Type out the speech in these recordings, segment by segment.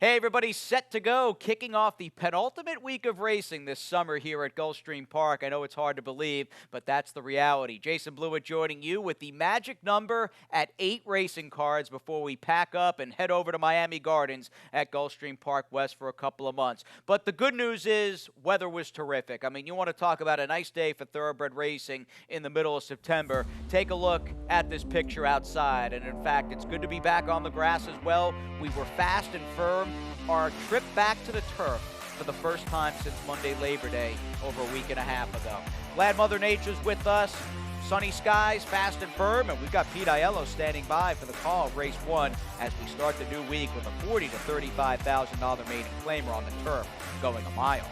Hey, everybody, set to go. Kicking off the penultimate week of racing this summer here at Gulfstream Park. I know it's hard to believe, but that's the reality. Jason Blewett joining you with the magic number at 8 racing cards before we pack up and head over to Miami Gardens at Gulfstream Park West for a couple of months. But the good news is weather was terrific. I mean, you want to talk about a nice day for thoroughbred racing in the middle of September. Take a look at this picture outside. And in fact, it's good to be back on the grass as well. We were fast and firm. Our trip back to the turf for the first time since Monday Labor Day over a week and a half ago. Glad Mother Nature's with us. Sunny skies, fast and firm, and we've got Pete Aiello standing by for the call of race 1 as we start the new week with a $40,000 to $35,000 maiden claimer on the turf going a mile.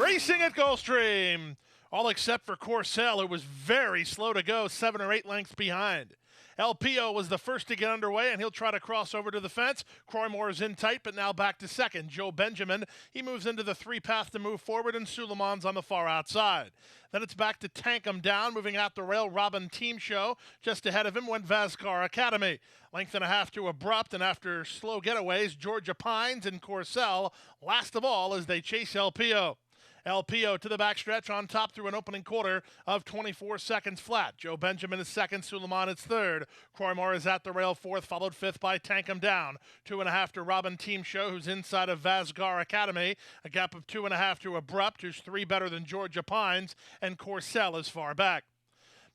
Racing at Gulfstream. All except for Corcel, who was very slow to go, 7 or 8 lengths behind. LPO was the first to get underway, and he'll try to cross over to the fence. Croymore is in tight, but now back to second. Joe Benjamin, he moves into the 3 path to move forward, and Suleiman's on the far outside. Then it's back to Tank 'em Down, moving out the rail. Robin Team Show. Just ahead of him went Vascar Academy. Length and a half to Abrupt, and after slow getaways, Georgia Pines and Corcel, last of all as they chase LPO. LPO to the backstretch on top through an opening quarter of 24 seconds flat. Joe Benjamin is second, Suleiman is third. Croymore is at the rail fourth, followed fifth by Tank 'em Down. 2.5 to Robin Team Show, who's inside of Vasgar Academy. A gap of 2.5 to Abrupt, who's 3 better than Georgia Pines, and Corcel is far back.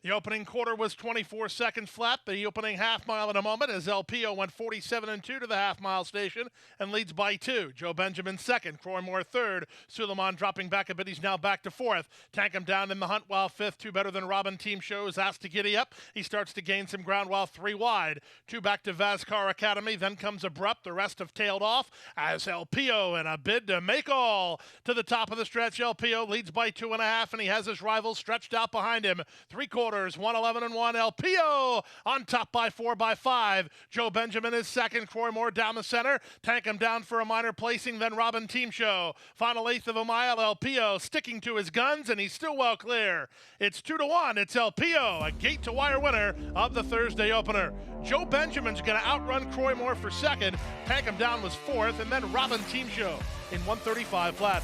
The opening quarter was 24 seconds flat. The opening half mile in a moment as LPO went 47-2 to the half-mile station and leads by 2. Joe Benjamin second, Croymore third. Suleiman dropping back a bit. He's now back to fourth. Tank 'em Down in the hunt while fifth. 2 better than Robin Team Show is asked to giddy up. He starts to gain some ground while 3 wide. 2 back to Vascar Academy. Then comes Abrupt. The rest have tailed off as LPO in a bid to make all. To the top of the stretch, LPO leads by 2.5, and he has his rivals stretched out behind him. 3/4. 111-1. LPO on top by 4 by 5. Joe Benjamin is second. Croymore down the center. Tank 'em Down for a minor placing. Then Robin Team Show. Final 1/8 of a mile. LPO sticking to his guns, and he's still well clear. It's 2-1. It's LPO, a gate-to-wire winner of the Thursday opener. Joe Benjamin's going to outrun Croymore for second. Tank 'em Down was fourth, and then Robin Team Show in 135 flat.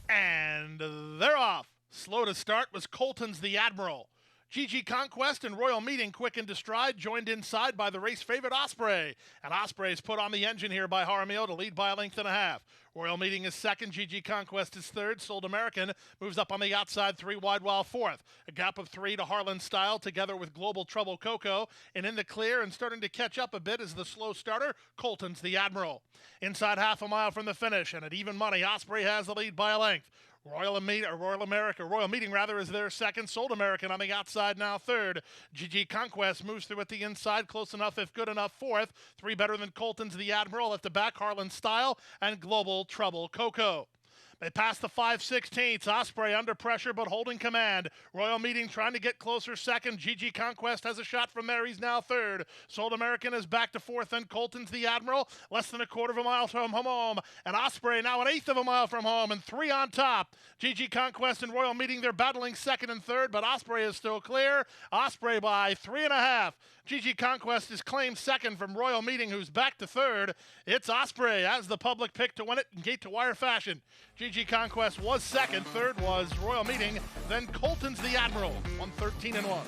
And they're off. Slow to start was Colton's The Admiral. GG Conquest and Royal Meeting quick into stride, joined inside by the race favorite Osprey. And Osprey's put on the engine here by Jaramillo to lead by a length and a half. Royal Meeting is second, GG Conquest is third. Sold American moves up on the outside, 3 wide while fourth. A gap of 3 to Harlan Style together with Global Trouble Coco. And in the clear and starting to catch up a bit is the slow starter, Colton's The Admiral. Inside half a mile from the finish, and at even money, Osprey has the lead by a length. Royal Meeting is their second. Sold American on the outside, now third. GG Conquest moves through at the inside, close enough if good enough fourth. 3 better than Colton's The Admiral. At the back, Harlan Style and Global Trouble Coco. They pass the 5/16. Osprey under pressure but holding command. Royal Meeting trying to get closer second. GG Conquest has a shot from there. He's now third. Sold American is back to fourth, and Colton's The Admiral less than 1/4 of a mile from home. And Osprey now 1/8 of a mile from home and 3 on top. GG Conquest and Royal Meeting, they're battling second and third, but Osprey is still clear. Osprey by 3.5. GG Conquest is claimed second from Royal Meeting, who's back to third. It's Osprey as the public pick to win it in gate-to-wire fashion. GG Conquest was second. Third was Royal Meeting. Then Colton's The Admiral, 113-1.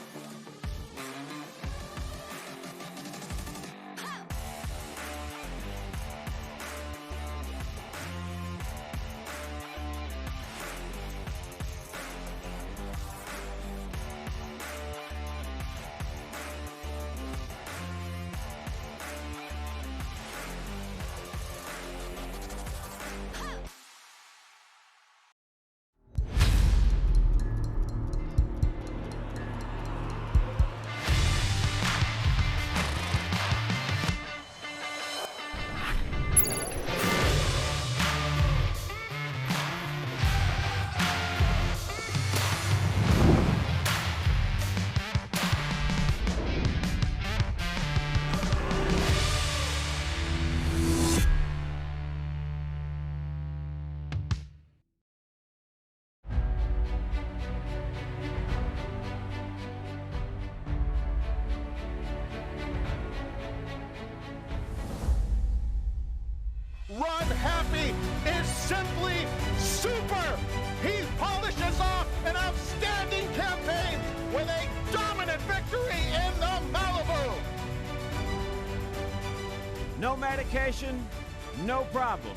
Happy is simply super. He polishes off an outstanding campaign with a dominant victory in the Malibu. No medication, no problem.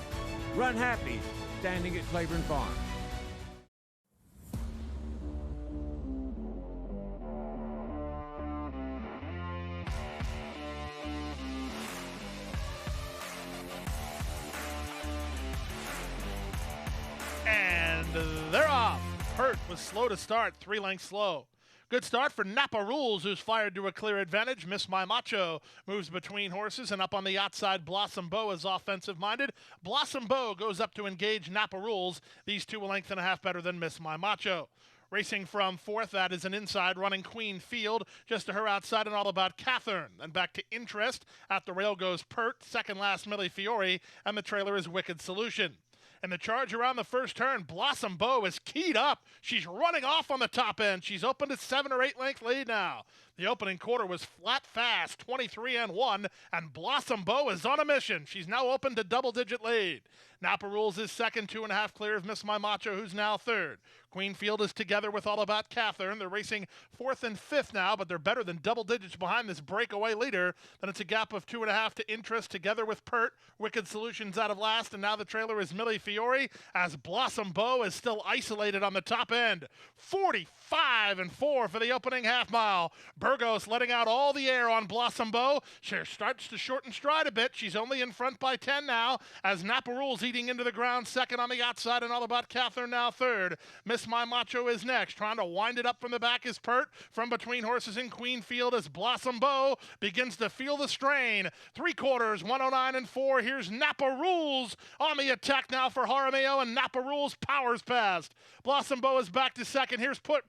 Run Happy, standing at Claiborne Farm. And they're off. Hurt was slow to start, 3 lengths slow. Good start for Napa Rules, who's fired to a clear advantage. Miss My Macho moves between horses, and up on the outside, Blossom Bow is offensive-minded. Blossom Bow goes up to engage Napa Rules. These two a length and a half better than Miss My Macho. Racing from fourth, that is an inside running Queen Field. Just to her outside and all about Catherine. Then back to Interest. At the rail goes Pert. Second last, Millie Fiore. And the trailer is Wicked Solution. And the charge around the first turn, Blossom Bow is keyed up. She's running off on the top end. She's opened a 7 or 8 length lead now. The opening quarter was flat fast, 23-1, and Blossom Bow is on a mission. She's now opened to double-digit lead. Napa Rules is second, 2.5 clear of Miss My Macho, who's now third. Queenfield is together with All About Catherine. They're racing fourth and fifth now, but they're better than double digits behind this breakaway leader. Then it's a gap of 2.5 to Interest, together with Pert. Wicked Solutions out of last, and now the trailer is Millie Fiore, as Blossom Bow is still isolated on the top end. 45-4 for the opening half mile. Burgos letting out all the air on Blossom Bow. She starts to shorten stride a bit. She's only in front by 10 now, as Napa Rules eating into the ground second on the outside, and All About Catherine now third. Miss My Macho is next. Trying to wind it up from the back is Pert. From between horses in Queenfield as Blossom Bow begins to feel the strain. 3/4, 109-4. Here's Napa Rules on the attack now for Jaramillo, and Napa Rules powers past. Blossom Bow is back to second. Here's Pert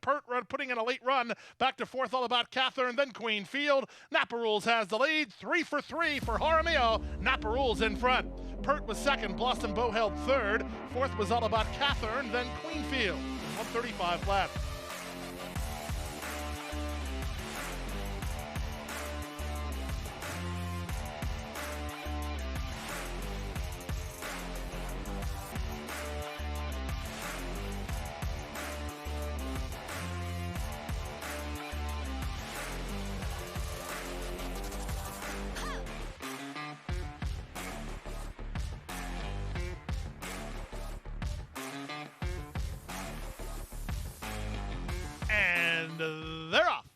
putting in a late run. Back to fourth, All About Catherine, then Queenfield. Napa Rules has the lead. 3 for 3 for Jaramillo. Napa Rules in front. Pert was second. Blossom Bow held third. Fourth was All About Catherine, then Queenfield. 135 left. And they're off.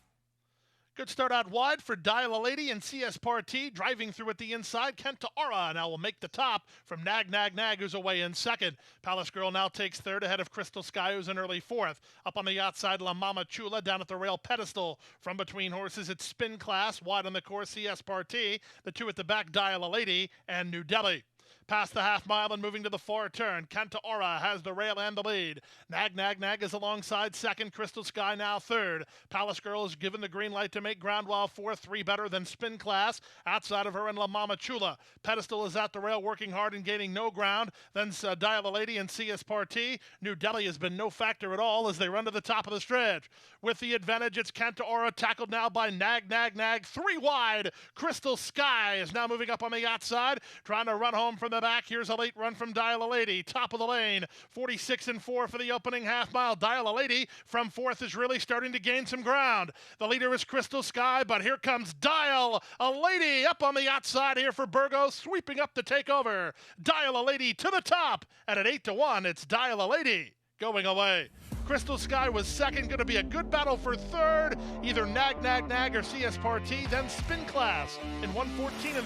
Good start out wide for Dial-A-Lady and CS Party. Driving through at the inside, Kenta Aura now will make the top from Nag Nag Nag, who's away in second. Palace Girl now takes third ahead of Crystal Sky, who's in early fourth. Up on the outside, La Mama Chula down at the rail pedestal. From between horses, it's Spin Class. Wide on the course, CS Party. The two at the back, Dial-A-Lady and New Delhi. Past the half mile and moving to the far turn, Kenta Aura has the rail and the lead. Nag Nag Nag is alongside second, Crystal Sky now third. Palace Girl is given the green light to make ground while fourth, 3 better than Spin Class. Outside of her and La Mama Chula. Pedestal is at the rail working hard and gaining no ground. Then Dial-A-Lady and CS Party. New Delhi has been no factor at all as they run to the top of the stretch. With the advantage, it's Kenta Aura tackled now by Nag Nag Nag. 3 wide. Crystal Sky is now moving up on the outside, trying to run home from the back. Here's a late run from Dial-A-Lady. Top of the lane. 46-4 for the opening half mile. Dial-A-Lady from fourth is really starting to gain some ground. The leader is Crystal Sky, but here comes Dial-A-Lady up on the outside here for Burgos, sweeping up to take over. Dial-A-Lady to the top, and at 8-1, it's Dial-A-Lady going away. Crystal Sky was second, going to be a good battle for third. Either Nag Nag Nag or CS Party, then Spin Class in 114-3.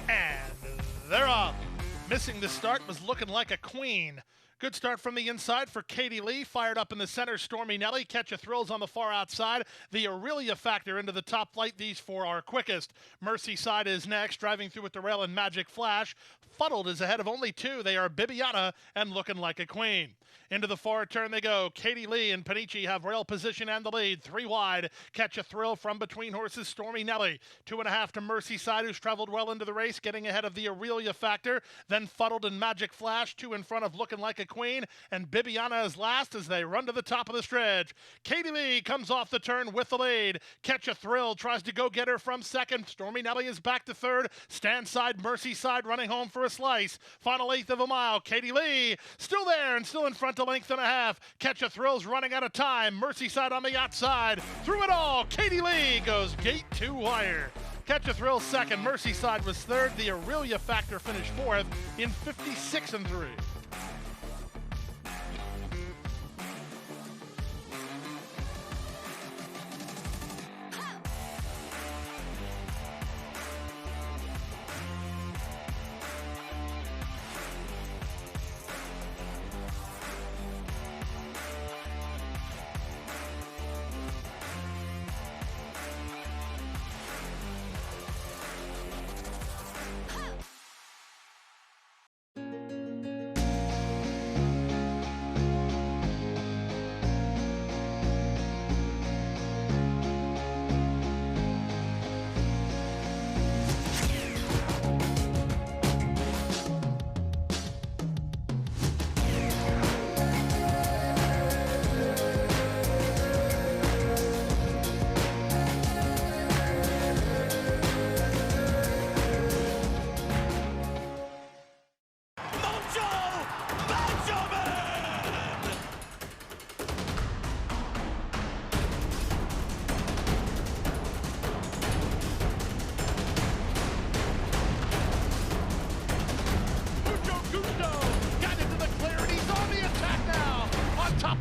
And they're off. Missing the start was looking like a queen. Good start from the inside for Katie Lee. Fired up in the center, Stormy Nelly. Catch a Thrills on the far outside. The Aurelia Factor into the top flight. These four are quickest. Merseyside is next, driving through with the rail and Magic Flash. Fuddled is ahead of only two. They are Bibiana and Looking Like a Queen. Into the forward turn they go. Katie Lee and Panici have rail position and the lead. 3 wide. Catch a Thrill from between horses, Stormy Nelly. 2.5 to Merseyside, who's traveled well into the race, getting ahead of the Aurelia Factor. Then Fuddled and Magic Flash, 2 in front of Looking Like a Queen. And Bibiana is last as they run to the top of the stretch. Katie Lee comes off the turn with the lead. Catch a Thrill tries to go get her from second. Stormy Nelly is back to third. Stand side, Merseyside running home for a slice. Final 1/8 of a mile. Katie Lee still there and still in front to 1.5 lengths. Catch a Thrill's running out of time. Merseyside on the outside. Through it all, Katie Lee goes gate 2 wire. Catch a Thrill second. Merseyside was third. The Aurelia Factor finished fourth in 56-3.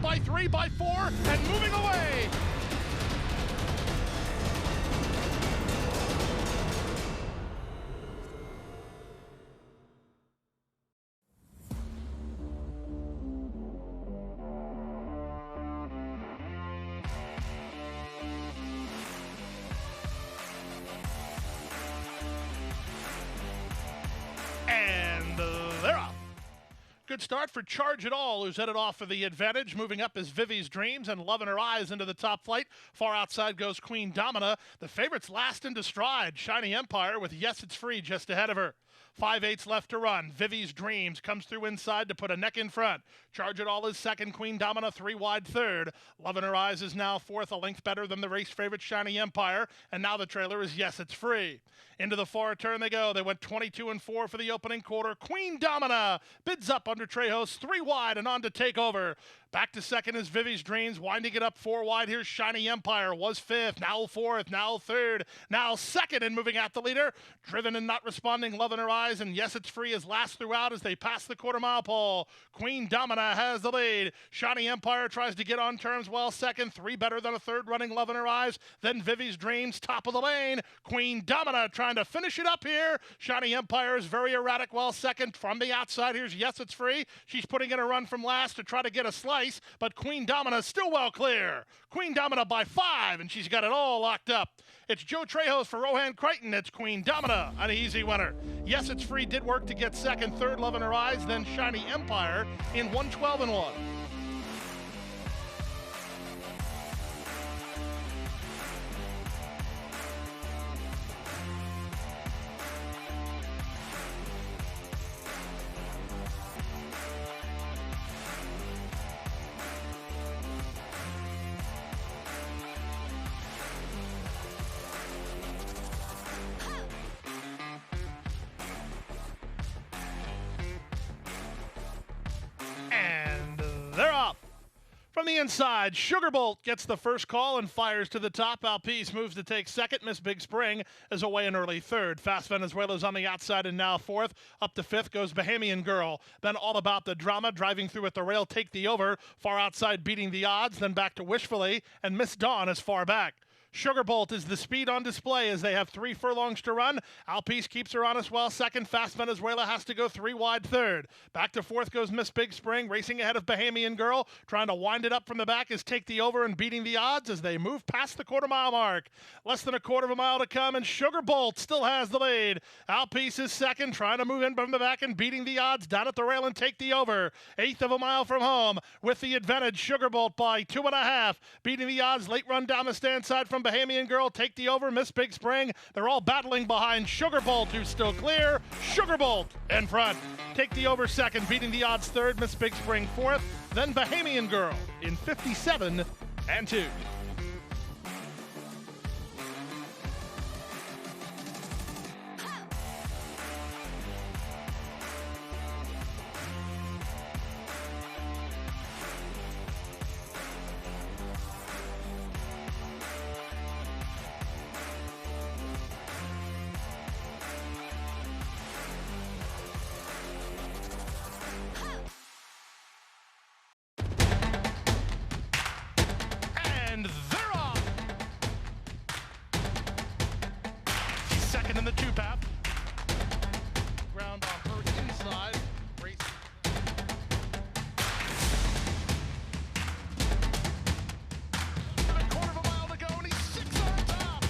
By 3, by 4, and moving away. And they're off. Good start for Charge It All, who's headed off for the advantage. Moving up is Vivi's Dreams and Love in Her Eyes into the top flight. Far outside goes Queen Domina. The favorites last into stride. Shiny Empire with Yes It's Free just ahead of her. 5/8 left to run. Vivi's Dreams comes through inside to put a neck in front. Charge It All is second. Queen Domina 3 wide third. Love in Her Eyes is now fourth, a length better than the race favorite Shiny Empire. And now the trailer is Yes It's Free. Into the forward turn they go. They went 22-4 for the opening quarter. Queen Domina bids up under Trejos 3 wide and on to take over. Back to second is Vivi's Dreams, winding it up 4 wide. Here's Shiny Empire, was fifth, now fourth, now third, now second, and moving at the leader. Driven and not responding, Love in Her Eyes, and Yes It's Free is last throughout as they pass the quarter-mile pole. Queen Domina has the lead. Shiny Empire tries to get on terms well second, 3 better than a third running Love in Her Eyes. Then Vivi's Dreams, top of the lane. Queen Domina trying to finish it up here. Shiny Empire is very erratic well second. From the outside, here's Yes It's Free. She's putting in a run from last to try to get a slice. But Queen Domina still well clear. Queen Domina by 5, and she's got it all locked up. It's Joe Trejos for Rohan Crichton. It's Queen Domina, an easy winner. Yes It's Free did work to get second, third, Love in Her Eyes, then Shiny Empire in 112-1. They're up. From the inside, Sugarbolt gets the first call and fires to the top. Alpice moves to take second. Miss Big Spring is away in early third. Fast Venezuela's on the outside and now fourth. Up to fifth goes Bahamian Girl. Then All About the Drama, driving through at the rail, take the over. Far outside, beating the odds. Then back to Wishfully, and Miss Dawn is far back. Sugarbolt is the speed on display as they have 3 furlongs to run. Alpice keeps her honest well second. Fast Venezuela has to go 3 wide third. Back to fourth goes Miss Big Spring, racing ahead of Bahamian Girl. Trying to wind it up from the back is Take the Over and beating the odds as they move past the quarter-mile mark. Less than a quarter of a mile to come, and Sugarbolt still has the lead. Alpice is second, trying to move in from the back and beating the odds down at the rail and Take the Over. Eighth of a mile from home with the advantage. Sugarbolt by 2.5, beating the odds. Late run down the stand side from Bahamian Girl. Take the Over, Miss Big Spring. They're all battling behind Sugarbolt, who's still clear. Sugarbolt in front. Take the Over second, beating the odds third. Miss Big Spring fourth. Then Bahamian Girl in 57 and 2. And they're off. He's second in the two path. Ground on her inside. Race. A quarter of a mile to go, and he's 6 on top.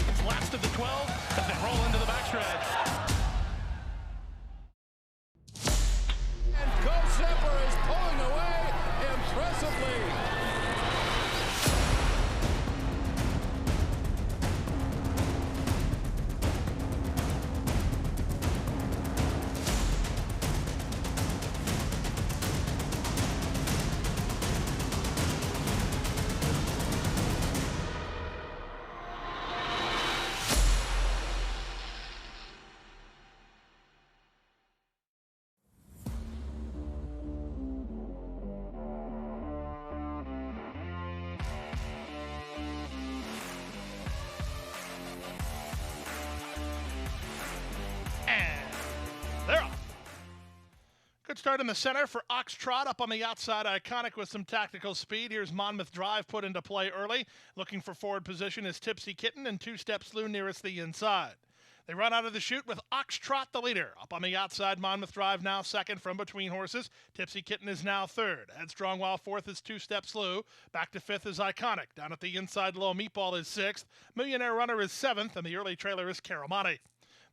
It's last of the 12 as they roll into the backstretch. Gulfstream is pulling away impressively. They're off. Good start in the center for Ox Trot up on the outside. Iconic with some tactical speed. Here's Monmouth Drive put into play early. Looking for forward position is Tipsy Kitten and two-step Slew nearest the inside. They run out of the chute with Ox Trot the leader. Up on the outside, Monmouth Drive now second from between horses. Tipsy Kitten is now third. Headstrong while fourth is two-step Slew. Back to fifth is Iconic. Down at the inside, Low Meatball is sixth. Millionaire Runner is seventh, and the early trailer is Caramati.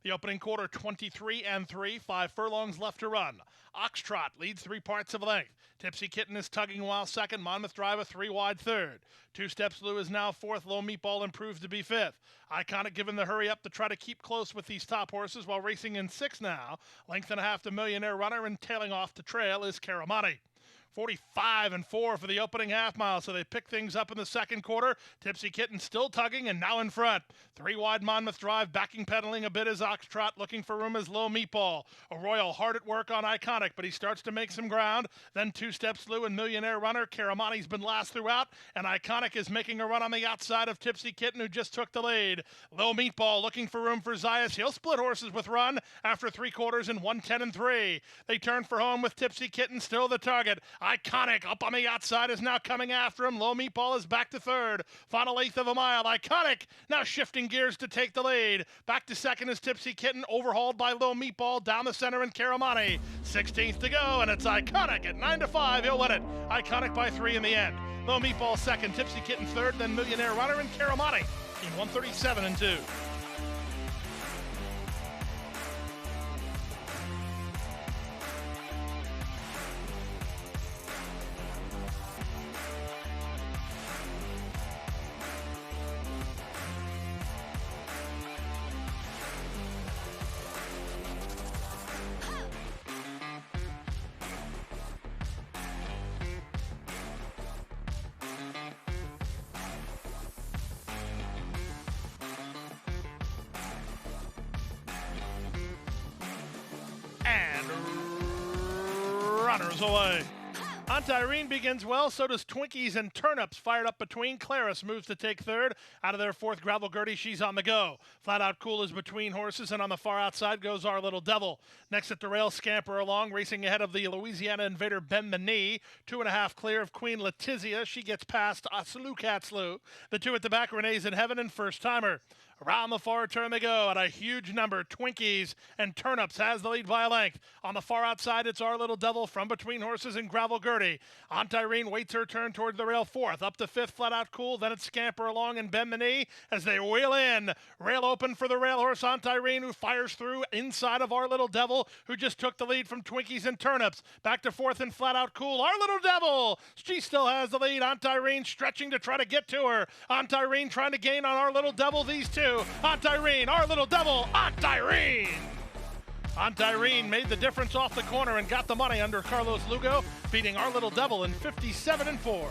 The opening quarter, 23 and 3, 5 furlongs left to run. Ox Trot leads 3 parts of length. Tipsy Kitten is tugging while second. Monmouth Drive a 3 wide third. Two-step Slew is now fourth. Low Meatball improves to be fifth. Iconic given the hurry up to try to keep close with these top horses while racing in 6 now. Length and a half to Millionaire Runner, and tailing off to trail is Caramati. 45 and 4 for the opening half mile, so they pick things up in the second quarter. Tipsy Kitten still tugging and now in front. 3 wide Monmouth Drive, backing pedaling a bit as Ox Trot, looking for room as Low Meatball. Arroyo hard at work on Iconic, but he starts to make some ground. Then two-step Slew and Millionaire Runner. Caramati's been last throughout, and Iconic is making a run on the outside of Tipsy Kitten, who just took the lead. Low Meatball looking for room for Zayas. He'll split horses with Run after 3 quarters in 1:10 and 3. They turn for home with Tipsy Kitten still the target. Iconic up on the outside is now coming after him. Low Meatball is back to third. Final eighth of a mile. Iconic now shifting gears to take the lead. Back to second is Tipsy Kitten, overhauled by Low Meatball down the center and Caramati. 16th to go, and it's Iconic at 9-5. He'll win it. Iconic by 3 in the end. Low Meatball second, Tipsy Kitten third, then Millionaire Runner and Caramati in 137 and 2. And runners away. Aunt Irene begins well, so does Twinkies and Turnips. Fired up between. Claris moves to take third. Out of their fourth, Gravel Gertie, she's on the go. Flat Out Cool is between horses, and on the far outside goes Our Little Devil. Next at the rail, Scamper Along, racing ahead of the Louisiana Invader Bend the Knee. 2.5 clear of Queen Letizia. She gets past Slew Cat Slew. The two at the back, Renee's in Heaven and First Timer. Around the far turn they go at a huge number. Twinkies and Turnips has the lead by a length. On the far outside, it's Our Little Devil from between horses and Gravel Gertie. Aunt Irene waits her turn towards the rail fourth. Up to fifth, Flat Out Cool. Then it's Scamper Along and Bend the Knee as they wheel in. Rail open for the rail horse, Aunt Irene, who fires through inside of Our Little Devil, who just took the lead from Twinkies and Turnips. Back to fourth and Flat Out Cool. Our Little Devil! She still has the lead. Aunt Irene stretching to try to get to her. Aunt Irene trying to gain on Our Little Devil. These two. Aunt Irene, Our Little Devil, Aunt Irene! Aunt Irene made the difference off the corner and got the money under Carlos Lugo, beating Our Little Devil in 57-4.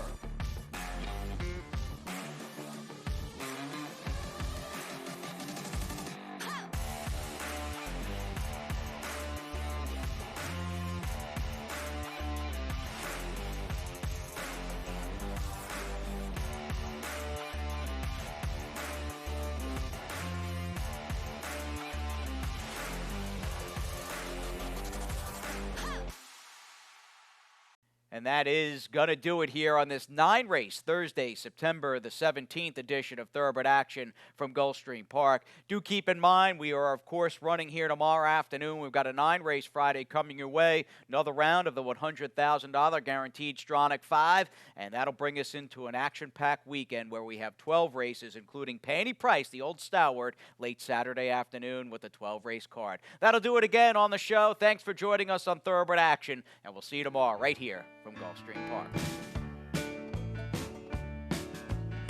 And that is going to do it here on this 9-race Thursday, September the 17th edition of Thoroughbred Action from Gulfstream Park. Do keep in mind, we are, of course, running here tomorrow afternoon. We've got a 9-race Friday coming your way. Another round of the $100,000 guaranteed Stronach 5. And that'll bring us into an action-packed weekend where we have 12 races, including Penny Price, the old stalwart, late Saturday afternoon with a 12-race card. That'll do it again on the show. Thanks for joining us on Thoroughbred Action, and we'll see you tomorrow right here from Gulfstream Park.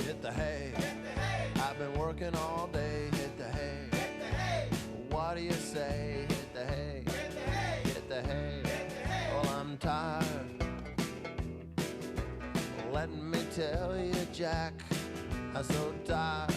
Hit the hay. I've been working all day. Hit the hay. What do you say? Hit the hay. Hit the hay. Well, I'm tired. Let me tell you, Jack, I'm so tired.